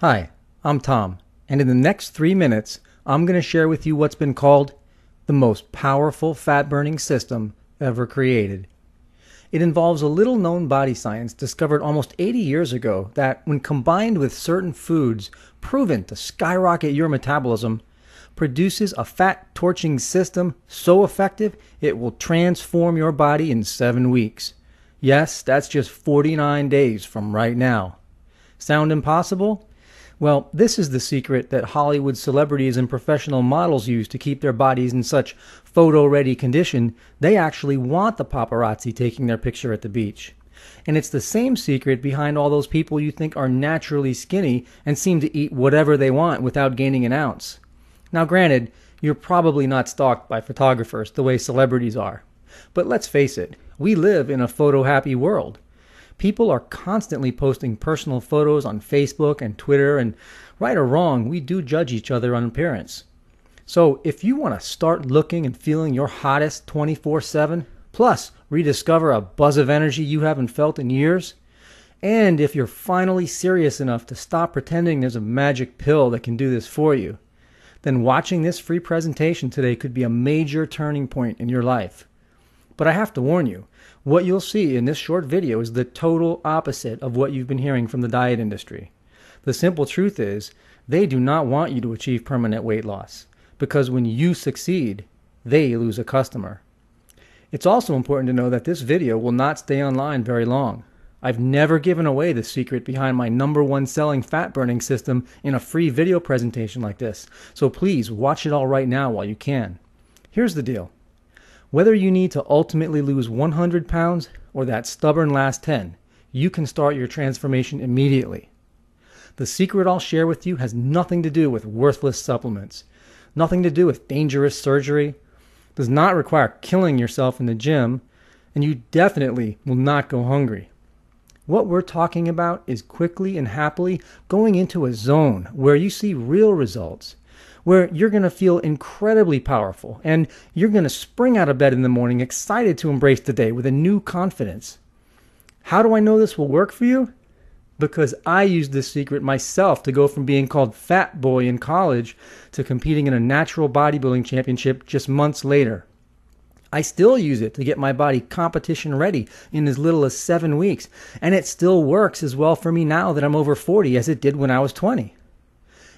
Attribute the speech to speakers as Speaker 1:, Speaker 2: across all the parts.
Speaker 1: Hi, I'm Tom, and in the next 3 minutes, I'm going to share with you what's been called the most powerful fat-burning system ever created. It involves a little-known body science discovered almost 80 years ago that, when combined with certain foods proven to skyrocket your metabolism, produces a fat-torching system so effective it will transform your body in 7 weeks. Yes, that's just 49 days from right now. Sound impossible? Well, this is the secret that Hollywood celebrities and professional models use to keep their bodies in such photo-ready condition, they actually want the paparazzi taking their picture at the beach. And it's the same secret behind all those people you think are naturally skinny and seem to eat whatever they want without gaining an ounce. Now granted, you're probably not stalked by photographers the way celebrities are. But let's face it, we live in a photo-happy world. People are constantly posting personal photos on Facebook and Twitter, and right or wrong, we do judge each other on appearance. So if you want to start looking and feeling your hottest 24/7, plus rediscover a buzz of energy you haven't felt in years, and if you're finally serious enough to stop pretending there's a magic pill that can do this for you, then watching this free presentation today could be a major turning point in your life. But I have to warn you, what you'll see in this short video is the total opposite of what you've been hearing from the diet industry. The simple truth is, they do not want you to achieve permanent weight loss, because when you succeed, they lose a customer. It's also important to know that this video will not stay online very long. I've never given away the secret behind my #1 selling fat burning system in a free video presentation like this, so please watch it all right now while you can. Here's the deal. Whether you need to ultimately lose 100 pounds or that stubborn last 10, you can start your transformation immediately. The secret I'll share with you has nothing to do with worthless supplements, nothing to do with dangerous surgery, does not require killing yourself in the gym, and you definitely will not go hungry. What we're talking about is quickly and happily going into a zone where you see real results, where you're going to feel incredibly powerful, and you're going to spring out of bed in the morning excited to embrace the day with a new confidence. How do I know this will work for you? Because I used this secret myself to go from being called Fat Boy in college to competing in a natural bodybuilding championship just months later. I still use it to get my body competition ready in as little as 7 weeks, and it still works as well for me now that I'm over 40 as it did when I was 20.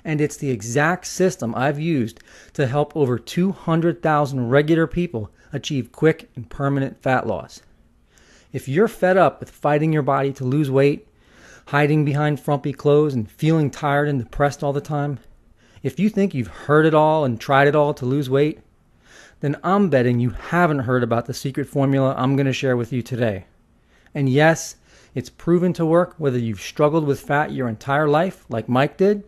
Speaker 1: And it's the exact system I've used to help over 200,000 regular people achieve quick and permanent fat loss. If you're fed up with fighting your body to lose weight, hiding behind frumpy clothes and feeling tired and depressed all the time, if you think you've heard it all and tried it all to lose weight, then I'm betting you haven't heard about the secret formula I'm going to share with you today. And yes, it's proven to work whether you've struggled with fat your entire life like Mike did.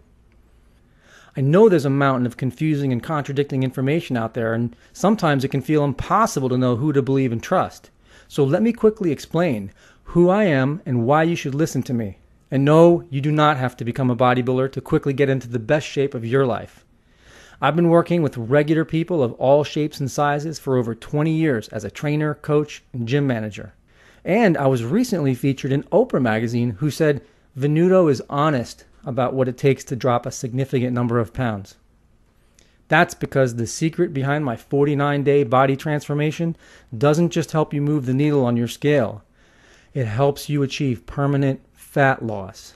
Speaker 1: I know there's a mountain of confusing and contradicting information out there, and sometimes it can feel impossible to know who to believe and trust. So let me quickly explain who I am and why you should listen to me. And no, you do not have to become a bodybuilder to quickly get into the best shape of your life. I've been working with regular people of all shapes and sizes for over 20 years as a trainer, coach, and gym manager. And I was recently featured in Oprah magazine, who said Venuto is honest about what it takes to drop a significant number of pounds. That's because the secret behind my 49-day body transformation doesn't just help you move the needle on your scale. It helps you achieve permanent fat loss.